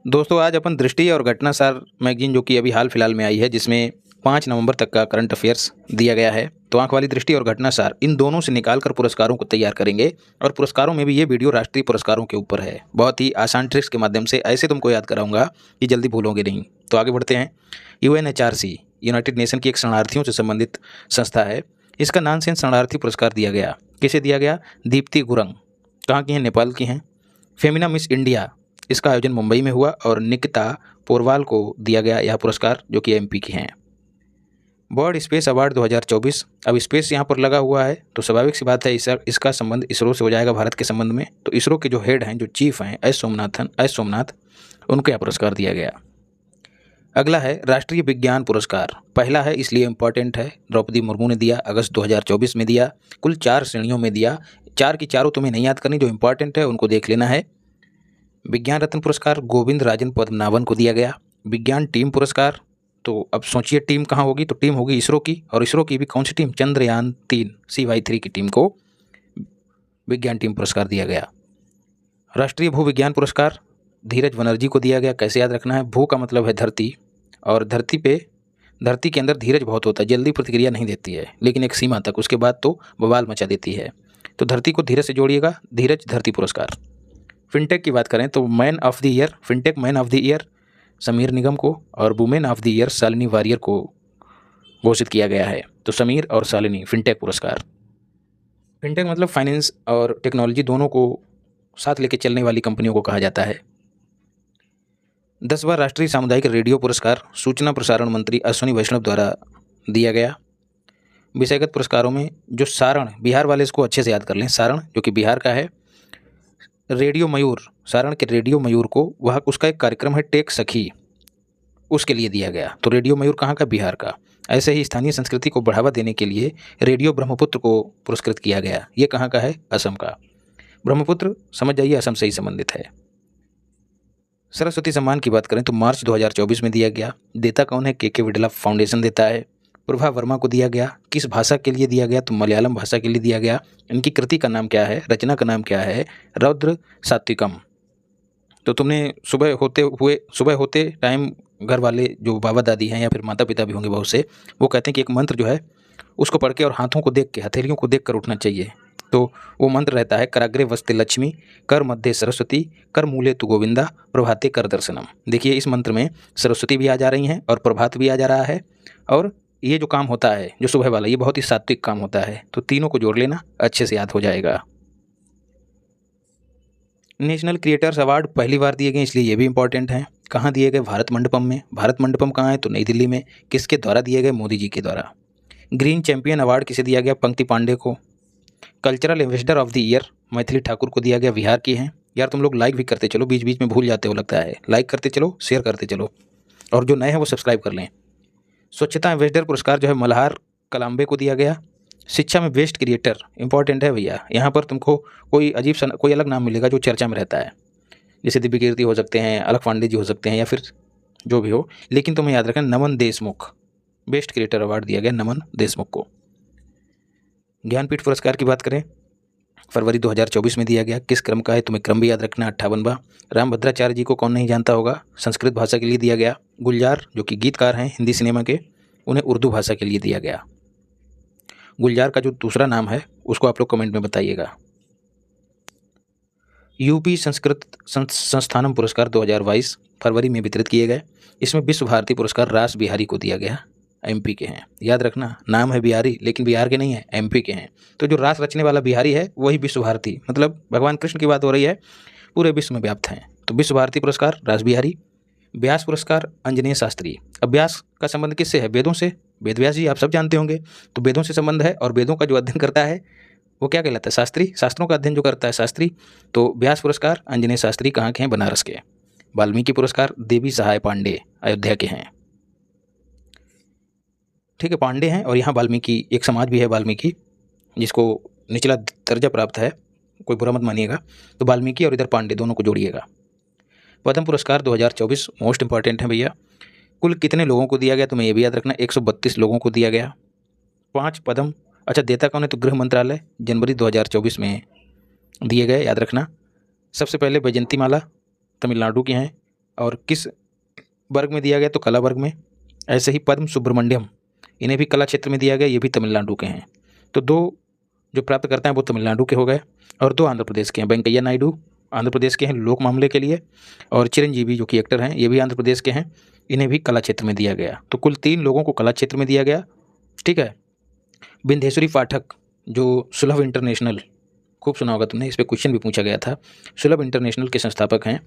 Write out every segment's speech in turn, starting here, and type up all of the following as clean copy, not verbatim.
दोस्तों आज अपन दृष्टि और घटनासार मैगजीन जो कि अभी हाल फिलहाल में आई है, जिसमें 5 नवंबर तक का करंट अफेयर्स दिया गया है। तो आंख वाली दृष्टि और घटनासार इन दोनों से निकाल कर पुरस्कारों को तैयार करेंगे और पुरस्कारों में भी ये वीडियो राष्ट्रीय पुरस्कारों के ऊपर है। बहुत ही आसान ट्रिक्स के माध्यम से ऐसे तुमको याद कराऊंगा कि जल्दी भूलोगे नहीं। तो आगे बढ़ते हैं। UNHRC यूनाइटेड नेशन की एक शरणार्थियों से संबंधित संस्था है। इसका नानसेन शरणार्थी पुरस्कार दिया गया। किसे दिया गया? दीप्ति गुरंग। कहाँ की हैं? नेपाल की हैं। फेमिना मिस इंडिया, इसका आयोजन मुंबई में हुआ और निकिता पोरवाल को दिया गया यह पुरस्कार, जो कि MP की हैं। वर्ल्ड स्पेस अवार्ड 2024, अब स्पेस यहाँ पर लगा हुआ है तो स्वाभाविक सी बात है इसका संबंध इसरो से हो जाएगा भारत के संबंध में। तो इसरो के जो हेड हैं, जो चीफ हैं, एस सोमनाथ, उनको यह पुरस्कार दिया गया। अगला है राष्ट्रीय विज्ञान पुरस्कार। पहला है इसलिए इम्पोर्टेंट है, द्रौपदी मुर्मू ने दिया, अगस्त 2024 में दिया। कुल 4 श्रेणियों में दिया। 4 की चारों तुम्हें नहीं याद करनी, जो इम्पोर्टेंट है उनको देख लेना है। विज्ञान रत्न पुरस्कार गोविंद राजन पद्मनाभन को दिया गया। विज्ञान टीम पुरस्कार, तो अब सोचिए टीम कहाँ होगी, तो टीम होगी इसरो की, और इसरो की भी कौन सी टीम? चंद्रयान 3 CY3 की टीम को विज्ञान टीम पुरस्कार दिया गया। राष्ट्रीय भू विज्ञान पुरस्कार धीरज बनर्जी को दिया गया। कैसे याद रखना है? भू का मतलब है धरती, और धरती के अंदर धीरज बहुत होता है, जल्दी प्रतिक्रिया नहीं देती है, लेकिन एक सीमा तक, उसके बाद तो बवाल मचा देती है। तो धरती को धीरज से जोड़िएगा, धीरज धरती पुरस्कार। फिनटेक की बात करें तो man of the year, fintech man of the year Sameer Nigam को, और women of the year Shalini Warrier को घोषित किया गया है। तो समीर और शालिनी फिनटेक पुरस्कार। फिनटेक मतलब फाइनेंस और टेक्नोलॉजी दोनों को साथ लेके चलने वाली कंपनियों को कहा जाता है। 10वां राष्ट्रीय सामुदायिक रेडियो पुरस्कार सूचना प्रसारण मंत्री अश्विनी वैष्णव द्वारा दिया गया। विषयगत पुरस्कारों में जो सारण, बिहार वाले इसको अच्छे से याद कर लें, सारण जो कि बिहार का है, रेडियो मयूर, सारण के रेडियो मयूर को, वह उसका एक कार्यक्रम है टेक सखी, उसके लिए दिया गया। तो रेडियो मयूर कहाँ का? बिहार का। ऐसे ही स्थानीय संस्कृति को बढ़ावा देने के लिए रेडियो ब्रह्मपुत्र को पुरस्कृत किया गया। ये कहाँ का है? असम का। ब्रह्मपुत्र समझ जाइए असम से ही संबंधित है। सरस्वती सम्मान की बात करें तो मार्च 2024 में दिया गया। देता कौन है? KK विडला फाउंडेशन देता है। प्रभा वर्मा को दिया गया। किस भाषा के लिए दिया गया? तो मलयालम भाषा के लिए दिया गया। इनकी कृति का नाम क्या है? रचना का नाम क्या है? रौद्र सात्विकम। तो तुमने सुबह होते टाइम घर वाले जो बाबा दादी हैं या फिर माता पिता भी होंगे बहुत से, वो कहते हैं कि एक मंत्र जो है उसको पढ़ के और हाथों को देख के, हथेलियों को देख कर उठना चाहिए। तो वो मंत्र रहता है कराग्रे वस्ते लक्ष्मी, कर मध्य सरस्वती, कर मूले तु गोविंदा, प्रभाते कर दर्शनम। देखिए इस मंत्र में सरस्वती भी आ जा रही हैं और प्रभात भी आ जा रहा है, और ये जो काम होता है जो सुबह वाला, ये बहुत ही सात्विक काम होता है। तो तीनों को जोड़ लेना, अच्छे से याद हो जाएगा। नेशनल क्रिएटर्स अवार्ड पहली बार दिए गए, इसलिए ये भी इंपॉर्टेंट हैं। कहाँ दिए गए? भारत मंडपम में। भारत मंडपम कहाँ है? तो नई दिल्ली में। किसके द्वारा दिए गए? मोदी जी के द्वारा। ग्रीन चैंपियन अवार्ड किसे दिया गया? पंक्ति पांडे को। Cultural ambassador of the year Maithili Thakur को दिया गया, बिहार की हैं। यार तुम लोग लाइक भी करते चलो, बीच बीच में भूल जाते हो लगता है। लाइक करते चलो, शेयर करते चलो, और जो नए हैं वो सब्सक्राइब कर लें। स्वच्छता एम्बेसडर पुरस्कार जो है मल्हार कलाम्बे को दिया गया। शिक्षा में बेस्ट क्रिएटर इंपॉर्टेंट है भैया। यहाँ पर तुमको कोई अजीब सा कोई अलग नाम मिलेगा जो चर्चा में रहता है, जैसे दिव्य कीर्ति हो सकते हैं, अलख पांडे जी हो सकते हैं, या फिर जो भी हो, लेकिन तुम्हें याद रखना नमन देशमुख, बेस्ट क्रिएटर अवार्ड दिया गया नमन देशमुख को। ज्ञानपीठ पुरस्कार की बात करें, फरवरी 2024 में दिया गया। किस क्रम का है? तुम्हें क्रम भी याद रखना, 58वां। रामभद्राचार्य जी को कौन नहीं जानता होगा, संस्कृत भाषा के लिए दिया गया। गुलजार जो कि गीतकार हैं हिंदी सिनेमा के, उन्हें उर्दू भाषा के लिए दिया गया। गुलजार का जो दूसरा नाम है उसको आप लोग कमेंट में बताइएगा। UP संस्कृत संस्थानम पुरस्कार 2022 फरवरी में वितरित किए गए। इसमें विश्व भारती पुरस्कार रास बिहारी को दिया गया, MP के हैं। याद रखना, नाम है बिहारी लेकिन बिहार के नहीं है, MP के हैं। तो जो रास रचने वाला बिहारी है वही विश्व भारती, मतलब भगवान कृष्ण की बात हो रही है, पूरे विश्व में व्याप्त हैं। तो विश्व भारती पुरस्कार रास बिहारी। व्यास पुरस्कार अंजनेय शास्त्री। अब व्यास का संबंध किससे है? वेदों से। वेद व्यास जी आप सब जानते होंगे, तो वेदों से संबंध है, और वेदों का जो अध्ययन करता है वो क्या कहलाता है? शास्त्री। शास्त्रों का अध्ययन जो करता है शास्त्री। तो व्यास पुरस्कार अंजनेय शास्त्री कहाँ के हैं? बनारस के। वाल्मीकि पुरस्कार देवी सहाय पांडे अयोध्या के हैं। ठीक है, पांडे हैं और यहाँ वाल्मीकि, एक समाज भी है वाल्मीकि जिसको निचला दर्जा प्राप्त है, कोई बुरा मत मानिएगा। तो वाल्मीकि और इधर पांडे दोनों को जोड़िएगा। पद्म पुरस्कार 2024 मोस्ट इंपॉर्टेंट है भैया। कुल कितने लोगों को दिया गया? तुम्हें ये भी याद रखना, 132 लोगों को दिया गया। 5 पद्म। अच्छा, देता कौन है? तो गृह मंत्रालय, जनवरी 2024 में दिए गए, याद रखना। सबसे पहले वैजयंती माला तमिलनाडु की हैं, और किस वर्ग में दिया गया, तो कला वर्ग में। ऐसे ही पद्म सुब्रमण्यम, इन्हें भी कला क्षेत्र में दिया गया, ये भी तमिलनाडु के हैं। तो 2 जो प्राप्त करते हैं वो तमिलनाडु के हो गए और 2 आंध्र प्रदेश के हैं। वेंकैया नायडू आंध्र प्रदेश के हैं लोक मामले के लिए, और चिरंजीवी जो कि एक्टर हैं ये भी आंध्र प्रदेश के हैं, इन्हें भी कला क्षेत्र में दिया गया। तो कुल 3 लोगों को कला क्षेत्र में दिया गया, ठीक है। बिंदेश्वरी पाठक जो सुलभ इंटरनेशनल, खूब सुना होगा तुमने, इस पर क्वेश्चन भी पूछा गया था, सुलभ इंटरनेशनल के संस्थापक हैं,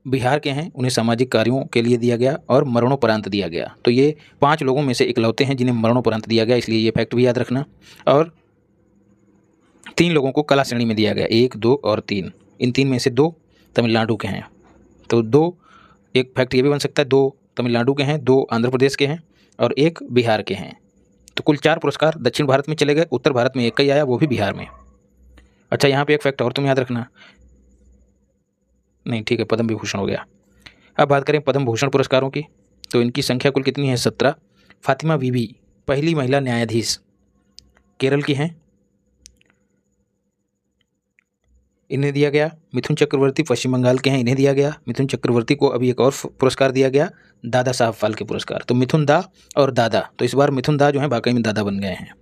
बिहार के हैं, उन्हें सामाजिक कार्यों के लिए दिया गया और मरणोपरांत दिया गया। तो ये 5 लोगों में से इकलौते हैं जिन्हें मरणोपरांत दिया गया, इसलिए ये फैक्ट भी याद रखना। और 3 लोगों को कला श्रेणी में दिया गया, 1, 2 और 3। इन 3 में से 2 तमिलनाडु के हैं। तो 2, एक फैक्ट ये भी बन सकता है, 2 तमिलनाडु के हैं, 2 आंध्र प्रदेश के हैं और 1 बिहार के हैं। तो कुल 4 पुरस्कार दक्षिण भारत में चले गए, उत्तर भारत में 1 ही आया, वो भी बिहार में। अच्छा, यहाँ पे एक फैक्ट और तुम याद रखना, नहीं ठीक है, पद्म विभूषण हो गया। अब बात करें पद्म भूषण पुरस्कारों की, तो इनकी संख्या कुल कितनी है, 17। फातिमा बीबी पहली महिला न्यायाधीश केरल की हैं, इन्हें दिया गया। मिथुन चक्रवर्ती पश्चिम बंगाल के हैं, इन्हें दिया गया। मिथुन चक्रवर्ती को अभी एक और पुरस्कार दिया गया, दादा साहब फाल्के पुरस्कार। तो मिथुन दा और दादा, तो इस बार मिथुन दा जो है वाकई में दादा बन गए हैं।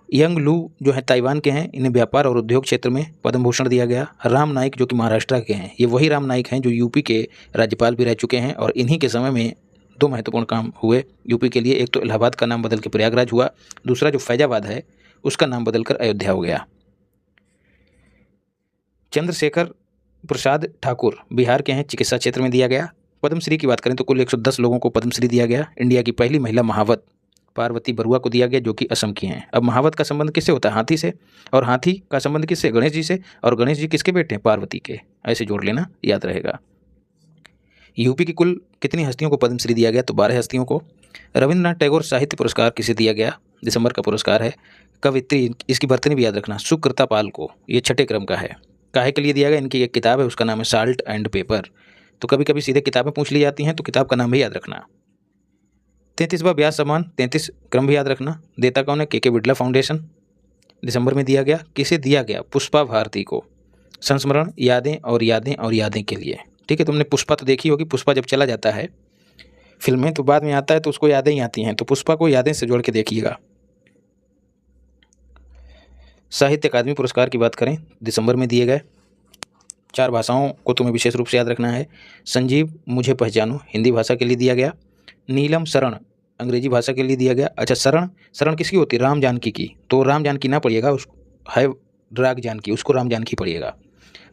यंग लू जो है ताइवान के हैं, इन्हें व्यापार और उद्योग क्षेत्र में पद्म भूषण दिया गया। राम नाइक जो कि महाराष्ट्र के हैं, ये वही राम नाइक हैं जो यूपी के राज्यपाल भी रह चुके हैं, और इन्हीं के समय में 2 महत्वपूर्ण काम हुए यूपी के लिए। एक तो इलाहाबाद का नाम बदल के प्रयागराज हुआ, दूसरा जो फैजाबाद है उसका नाम बदलकर अयोध्या हो गया। चंद्रशेखर प्रसाद ठाकुर बिहार के हैं, चिकित्सा क्षेत्र में दिया गया। पद्मश्री की बात करें तो कुल 110 लोगों को पद्मश्री दिया गया। इंडिया की पहली महिला महावत पार्वती बरुआ को दिया गया, जो कि असम की हैं। अब महावत का संबंध किससे होता है, हाथी से, और हाथी का संबंध किससे, गणेश जी से, और गणेश जी किसके बेटे हैं, पार्वती के। ऐसे जोड़ लेना, याद रहेगा। यूपी की कुल कितनी हस्तियों को पद्मश्री दिया गया, तो 12 हस्तियों को। रविंद्रनाथ टैगोर साहित्य पुरस्कार किसे दिया गया, दिसंबर का पुरस्कार है। कवित्री, इसकी बर्तनी भी याद रखना, सुकृता पाल को, ये 6ठे क्रम का है। काहे के लिए दिया गया, इनकी एक किताब है उसका नाम है साल्ट एंड पेपर। तो कभी कभी सीधे किताबें पूछ ली जाती हैं, तो किताब का नाम भी याद रखना। 33वां ब्याज सम्मान 33 क्रम भी याद रखना। देता कौन है, के बिड़ला फाउंडेशन, दिसंबर में दिया गया। किसे दिया गया, पुष्पा भारती को। संस्मरण, यादें और यादें और यादें के लिए, ठीक है। तुमने पुष्पा तो देखी होगी, पुष्पा जब चला जाता है फिल्म में तो बाद में आता है तो उसको यादें ही आती हैं, तो पुष्पा को यादें से जोड़ के देखिएगा। साहित्य अकादमी पुरस्कार की बात करें, दिसंबर में दिए गए। 4 भाषाओं को तुम्हें विशेष रूप से याद रखना है। संजीव मुझे पहचानो हिंदी भाषा के लिए दिया गया। नीलम शरण अंग्रेजी भाषा के लिए दिया गया। अच्छा, शरण किसकी होती है, राम जानकी की। तो राम जानकी ना पढ़िएगा, उसको है राग जानकी, उसको राम जानकी पढ़िएगा।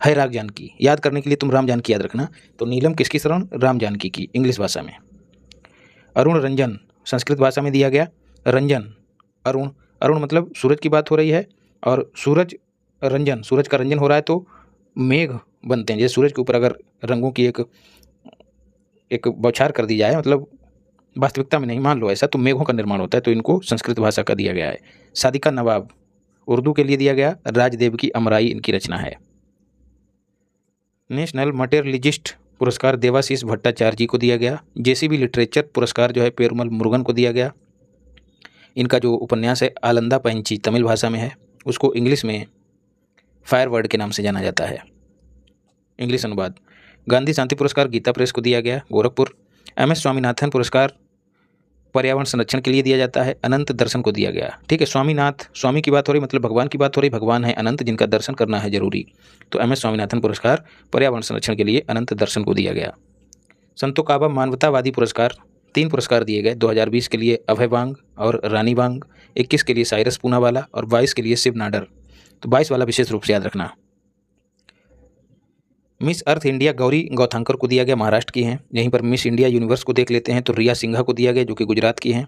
है राग जानकी, याद करने के लिए तुम राम जानकी याद रखना। तो नीलम किसकी शरण, राम जानकी की, इंग्लिश भाषा में। अरुण रंजन संस्कृत भाषा में दिया गया। रंजन, अरुण मतलब सूरज की बात हो रही है, और सूरज रंजन, सूरज का रंजन हो रहा है तो मेघ बनते हैं। जैसे सूरज के ऊपर अगर रंगों की एक बौछार कर दी जाए, मतलब वास्तविकता में नहीं, मान लो ऐसा, तो मेघों का निर्माण होता है। तो इनको संस्कृत भाषा का दिया गया है। सादिका नवाब उर्दू के लिए दिया गया। राजदेव की अमराई इनकी रचना है। नेशनल मटेरियलिस्ट पुरस्कार देवाशीष भट्टाचार्य जी को दिया गया। जेसीबी लिटरेचर पुरस्कार जो है पेरुमल मुरुगन को दिया गया। इनका जो उपन्यास है आलंदा पैंची तमिल भाषा में है, उसको इंग्लिश में फायरवर्ड के नाम से जाना जाता है, इंग्लिश अनुवाद। गांधी शांति पुरस्कार गीता प्रेस को दिया गया, गोरखपुर। एमएस स्वामीनाथन पुरस्कार पर्यावरण संरक्षण के लिए दिया जाता है, अनंत दर्शन को दिया गया। ठीक है, स्वामीनाथ, स्वामी की बात हो रही, मतलब भगवान की बात हो रही, भगवान है अनंत जिनका दर्शन करना है जरूरी। तो एमएस स्वामीनाथन पुरस्कार पर्यावरण संरक्षण के लिए अनंत दर्शन को दिया गया। संतो काबा मानवतावादी पुरस्कार 3 पुरस्कार दिए गए। 2020 के लिए अभय बांग और रानी बांग, 21 के लिए साइरस पूनावाला और 22 के लिए शिव नाडर। तो 22 वाला विशेष रूप से याद रखना। मिस अर्थ इंडिया गौरी गौथांकर को दिया गया, महाराष्ट्र की हैं। यहीं पर मिस इंडिया यूनिवर्स को देख लेते हैं तो रिया सिंघा को दिया गया जो कि गुजरात की हैं।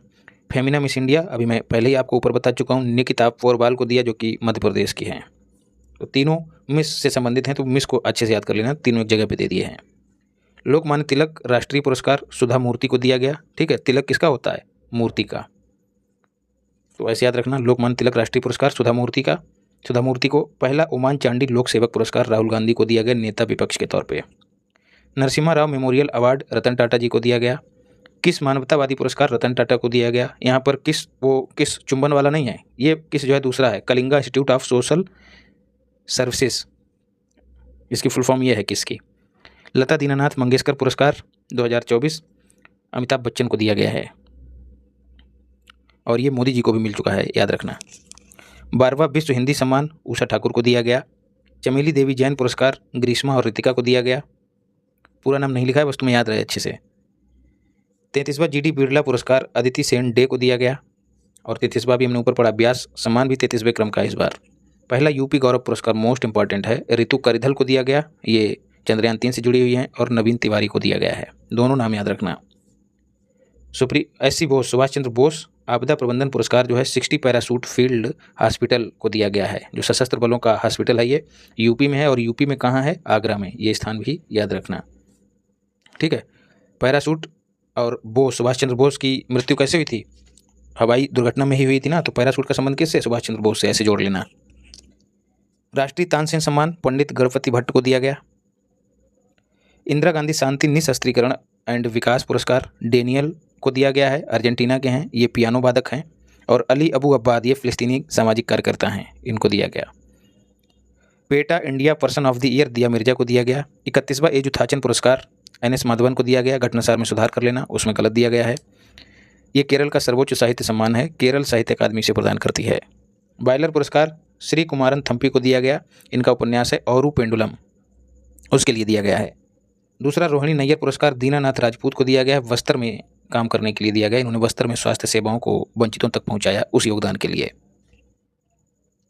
फेमिना मिस इंडिया अभी मैं पहले ही आपको ऊपर बता चुका हूँ, निकिता पोरबाल को दिया जो कि मध्य प्रदेश की हैं। तो तीनों मिस से संबंधित हैं, तो मिस को अच्छे से याद कर लेना, तीनों एक जगह पे दे दिए हैं। लोकमान्य तिलक राष्ट्रीय पुरस्कार सुधा मूर्ति को दिया गया। ठीक है, तिलक किसका होता है, मूर्ति का, तो ऐसे याद रखना, लोकमान्य तिलक राष्ट्रीय पुरस्कार सुधा मूर्ति का। सुधा मूर्ति को पहला ओमान चांडी लोक सेवक पुरस्कार राहुल गांधी को दिया गया, नेता विपक्ष के तौर पे। नरसिम्हा राव मेमोरियल अवार्ड रतन टाटा जी को दिया गया। किस मानवतावादी पुरस्कार रतन टाटा को दिया गया। यहाँ पर किस चुंबन वाला नहीं है, ये किस जो है दूसरा है, Kalinga institute of social services, इसकी फुल फॉर्म ये है किसकी। लता दीनानाथ मंगेशकर पुरस्कार 2024 अमिताभ बच्चन को दिया गया है और ये मोदी जी को भी मिल चुका है, याद रखना। 12वां विश्व हिंदी सम्मान उषा ठाकुर को दिया गया। चमेली देवी जैन पुरस्कार ग्रीष्मा और रितिका को दिया गया। पूरा नाम नहीं लिखा है, बस तुम्हें याद रहे अच्छे से। 33वां जीडी बिरला पुरस्कार अदिति सेन डे को दिया गया और 33वां भी हमने ऊपर पढ़ा। व्यास सम्मान भी 33वें क्रम का इस बार। पहला यूपी गौरव पुरस्कार मोस्ट इंपॉर्टेंट है, ऋतु करिधल को दिया गया, ये चंद्रयान 3 से जुड़ी हुई हैं, और नवीन तिवारी को दिया गया है। दोनों नाम याद रखना। एससी बोस सुभाष चंद्र बोस आपदा प्रबंधन पुरस्कार जो है 60 पैरासूट फील्ड हॉस्पिटल को दिया गया है, जो सशस्त्र बलों का हॉस्पिटल है, ये यूपी में है। और यूपी में कहाँ है? आगरा में। ये स्थान भी याद रखना, ठीक है। पैरासूट और बोस, सुभाष चंद्र बोस की मृत्यु कैसे हुई थी? हवाई दुर्घटना में ही हुई थी ना, तो पैरासूट का संबंध किससे? सुभाष चंद्र बोस से, ऐसे जोड़ लेना। राष्ट्रीय तानसेन सम्मान पंडित गणपति भट्ट को दिया गया। इंदिरा गांधी शांति निशस्त्रीकरण एंड विकास पुरस्कार डेनियल को दिया गया है, अर्जेंटीना के हैं, ये पियानो वादक हैं। और अली अबू अब्बाद, ये फिलिस्तीनी सामाजिक कार्यकर्ता हैं, इनको दिया गया। PETA India person of the year दिया मिर्जा को दिया गया। 31वां एजुथाचन पुरस्कार एनएस माधवन को दिया गया। घटनासार में सुधार कर लेना, उसमें गलत दिया गया है। ये केरल का सर्वोच्च साहित्य सम्मान है, केरल साहित्य अकादमी से प्रदान करती है। बायलर पुरस्कार श्री कुमारन थम्पी को दिया गया, इनका उपन्यास है औरू पेंडुलम, उसके लिए दिया गया है। दूसरा रोहिणी नैयर पुरस्कार दीनानाथ राजपूत को दिया गया है, बस्तर में काम करने के लिए दिया गया। इन्होंने बस्तर में स्वास्थ्य सेवाओं को वंचितों तक पहुंचाया, उस योगदान के लिए।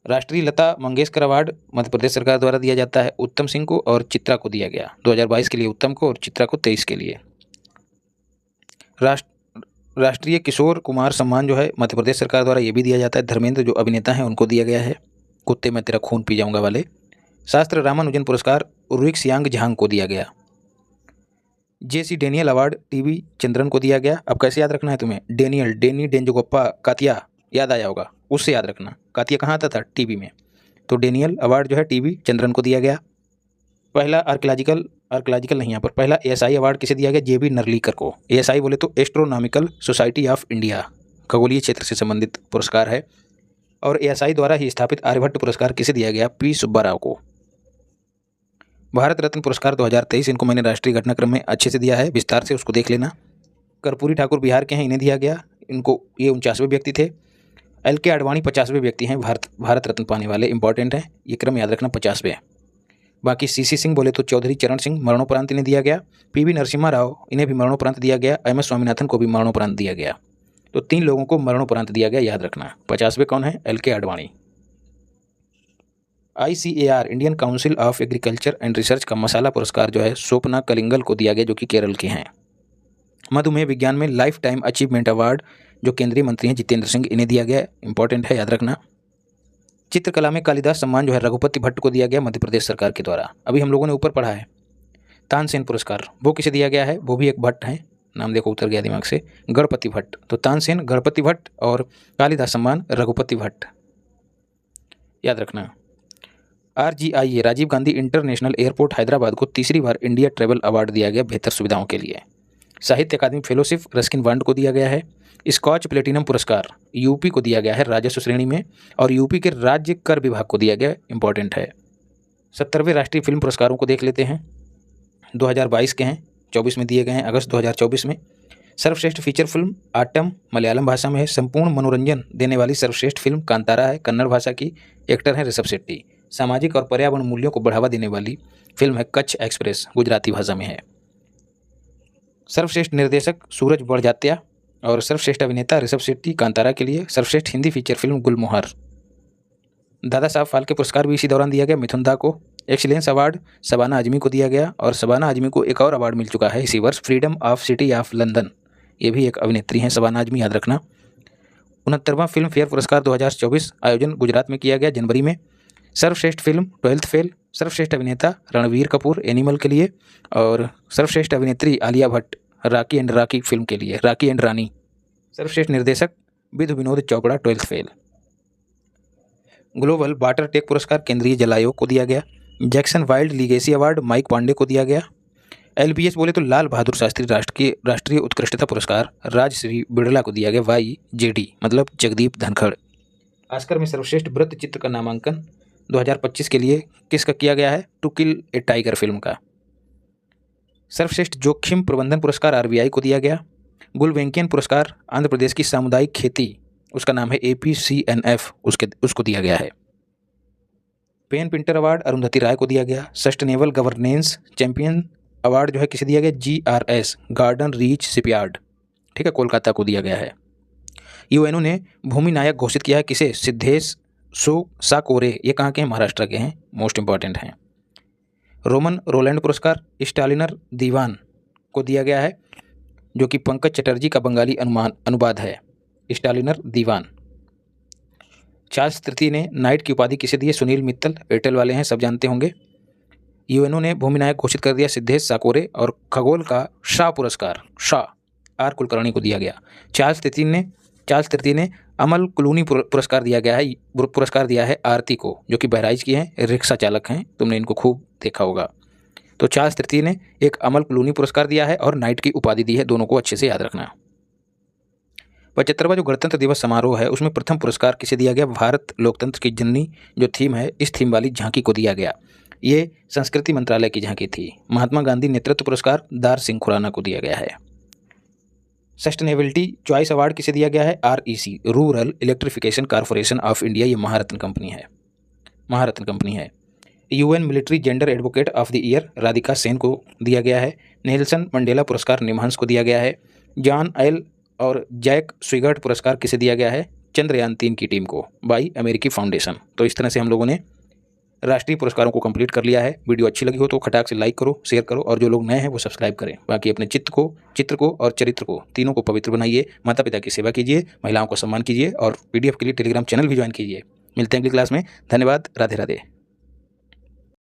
राष्ट्रीय लता मंगेशकर अवार्ड मध्य प्रदेश सरकार द्वारा दिया जाता है, उत्तम सिंह को और चित्रा को दिया गया। 2022 के लिए उत्तम को और चित्रा को 23 के लिए। राष्ट्रीय किशोर कुमार सम्मान जो है मध्य प्रदेश सरकार द्वारा ये भी दिया जाता है, धर्मेंद्र जो अभिनेता हैं उनको दिया गया है, कुत्ते में तेरा खून पी जाऊंगा वाले। शास्त्र रामानुजन पुरस्कार उर्विक सियांग झांग को दिया गया। जेसी डेनियल अवार्ड टीवी चंद्रन को दिया गया। अब कैसे याद रखना है तुम्हें? डेनियल, डेनी डेंजोगोप्पा कातिया याद आया होगा, उससे याद रखना। कातिया कहाँ आता था? टीवी में। तो डेनियल अवार्ड जो है टीवी चंद्रन को दिया गया। पहला आर्कियोलॉजिकल नहीं, यहाँ पर पहला एएसआई अवार्ड किसे दिया गया? जेबी नरलीकर को। एएसआई बोले तो एस्ट्रोनॉमिकल सोसाइटी ऑफ इंडिया, खगोलीय क्षेत्र से संबंधित पुरस्कार है। और एएसआई द्वारा ही स्थापित आर्यभट्ट पुरस्कार किसे दिया गया? पी सुब्बाराव को। भारत रत्न पुरस्कार 2023, इनको मैंने राष्ट्रीय घटनाक्रम में अच्छे से दिया है, विस्तार से उसको देख लेना। कर्पूरी ठाकुर बिहार के हैं, इन्हें दिया गया, इनको ये 49वें व्यक्ति थे। एल.के. आडवाणी 50वें व्यक्ति हैं भारत रत्न पाने वाले, इंपॉर्टेंट है, ये क्रम याद रखना 50वें। बाकी सीसी सिंह बोले तो चौधरी चरण सिंह, मरणोपरांत इन्हें दिया गया। पीवी नरसिम्हा राव, इन्हें भी मरणोपरांत दिया गया। एम.एस. स्वामीनाथन को भी मरणोपरांत दिया गया। तो 3 लोगों को मरणोपरांत दिया गया, याद रखना। 50वें कौन है? LK. Advani. ICAR Indian council of agriculture and research का मसाला पुरस्कार जो है स्वप्ना कलिंगल को दिया गया, जो कि केरल के हैं। मधुमेह विज्ञान में लाइफ टाइम अचीवमेंट अवार्ड जो केंद्रीय मंत्री हैं जितेंद्र सिंह, इन्हें दिया गया, इंपॉर्टेंट है, याद रखना। चित्रकला में कालिदास सम्मान जो है रघुपति भट्ट को दिया गया मध्य प्रदेश सरकार के द्वारा। अभी हम लोगों ने ऊपर पढ़ा है। तानसेन पुरस्कार वो किसे दिया गया है? वो भी एक भट्ट है, नाम देखो उतर गया दिमाग से, गणपति भट्ट। तो तानसेन, गणपति भट्ट और कालिदास सम्मान रघुपति भट्ट, याद रखना। RGIA Rajiv Gandhi international airport Hyderabad को तीसरी बार इंडिया ट्रैवल अवार्ड दिया गया बेहतर सुविधाओं के लिए। साहित्य अकादमी फेलोशिप रस्किन बॉन्ड को दिया गया है। स्कॉच प्लेटिनम पुरस्कार यूपी को दिया गया है राजस्व श्रेणी में, और यूपी के राज्य कर विभाग को दिया गया, इंपॉर्टेंट है। 70वें राष्ट्रीय फिल्म पुरस्कारों को देख लेते हैं। 2022 के हैं, 24 में दिए गए हैं, अगस्त 2024 में। सर्वश्रेष्ठ फीचर फिल्म आटम मलयालम भाषा में है। संपूर्ण मनोरंजन देने वाली सर्वश्रेष्ठ फिल्म कांतारा है, कन्नड़ भाषा की, एक्टर है ऋषभ शेट्टी। सामाजिक और पर्यावरण मूल्यों को बढ़ावा देने वाली फिल्म है कच्छ एक्सप्रेस, गुजराती भाषा में है। सर्वश्रेष्ठ निर्देशक सूरज बड़जात्या और सर्वश्रेष्ठ अभिनेता ऋषभ शेट्टी कांतारा के लिए। सर्वश्रेष्ठ हिंदी फीचर फिल्म गुलमोहर। दादा साहब फाल्के पुरस्कार भी इसी दौरान दिया गया मिथुन दा को। एक्सीलेंस अवार्ड शबाना आजमी को दिया गया, और शबाना आजमी को एक और अवार्ड मिल चुका है इसी वर्ष, freedom of city of London, ये भी एक अभिनेत्री हैं शबाना आजमी, याद रखना। 69वां फिल्म फेयर पुरस्कार 2024 आयोजन गुजरात में किया गया जनवरी में। सर्वश्रेष्ठ फिल्म 12th फेल। सर्वश्रेष्ठ अभिनेता रणवीर कपूर एनिमल के लिए, और सर्वश्रेष्ठ अभिनेत्री आलिया भट्ट राकी एंड राकी फिल्म के लिए, राकी एंड रानी। सर्वश्रेष्ठ निर्देशक Vidhu Vinod Chopra 12th fail. Global water tech पुरस्कार केंद्रीय जल आयोग को दिया गया। Jackson Wild legacy award Mike Pande को दिया गया। LBS बोले तो लाल बहादुर शास्त्री राष्ट्रीय उत्कृष्टता पुरस्कार राजश्री बिड़ला को दिया गया, YJD मतलब जगदीप धनखड़। ऑस्कर में सर्वश्रेष्ठ वृत्त चित्र का नामांकन 2025 के लिए किसका किया गया है? To kill a tiger film का। सर्वश्रेष्ठ जोखिम प्रबंधन पुरस्कार आरबीआई को दिया गया। गुलवेंकियन पुरस्कार आंध्र प्रदेश की सामुदायिक खेती, उसका नाम है APCNF, उसको दिया गया है। पेन पिंटर अवार्ड अरुंधति राय को दिया गया। सस्टेनेबल गवर्नेंस चैंपियन अवार्ड जो है किसे दिया गया, GRS गार्डन रीच शिपयार्ड, ठीक है, कोलकाता को दिया गया है। यूएनओ ने भूमि नायक घोषित किया है किसे, सिद्धेश साकोरे, ये कहाँ के हैं, महाराष्ट्र के हैं, मोस्ट इंपॉर्टेंट हैं। रोमन रोलैंड पुरस्कार स्टालिनर दीवान को दिया गया है, जो कि पंकज चटर्जी का बंगाली अनुवाद है, स्टालिनर दीवान। चार्ल्स तृतीय ने नाइट की उपाधि किसे दी है, सुनील मित्तल, एयरटेल वाले हैं, सब जानते होंगे। यूएनओ ने भूमि नायक घोषित कर दिया सिद्धेश साकोरे, और खगोल का शाह पुरस्कार आर कुलकर्णी को दिया गया। चार्ल्स तृतीय ने अमल क्लूनी पुरस्कार दिया है आरती को, जो कि बहराइच की हैं, रिक्शा चालक हैं, तुमने इनको खूब देखा होगा। तो चार्ल्स तृतीय ने एक अमल क्लूनी पुरस्कार दिया है और नाइट की उपाधि दी है, दोनों को अच्छे से याद रखना। 75वां जो गणतंत्र दिवस समारोह है उसमें प्रथम पुरस्कार किसे दिया गया, भारत लोकतंत्र की जननी जो थीम है, इस थीम वाली झांकी को दिया गया। ये संस्कृति मंत्रालय की झांकी थी। महात्मा गांधी नेतृत्व पुरस्कार दार सिंह खुराना को दिया गया है। सस्टेनेबिलिटी चॉइस अवार्ड किसे दिया गया है, REC rural electrification corporation of India, ये महारत्न कंपनी है। UN military gender advocate of the year Radhika Sen को दिया गया है। नेल्सन मंडेला पुरस्कार निमहंस को दिया गया है। जॉन एल और जैक स्विगर्ट पुरस्कार किसे दिया गया है, चंद्रयान 3 की टीम को, बाई अमेरिकी फाउंडेशन। तो इस तरह से हम लोगों ने राष्ट्रीय पुरस्कारों को कंप्लीट कर लिया है। वीडियो अच्छी लगी हो तो खटाक से लाइक करो, शेयर करो, और जो लोग नए हैं वो सब्सक्राइब करें। बाकी अपने चित्र को और चरित्र को, तीनों को पवित्र बनाइए। माता पिता की सेवा कीजिए, महिलाओं का सम्मान कीजिए, और PDF के लिए टेलीग्राम चैनल भी ज्वाइन कीजिए। मिलते हैं अगली क्लास में। धन्यवाद। राधे राधे।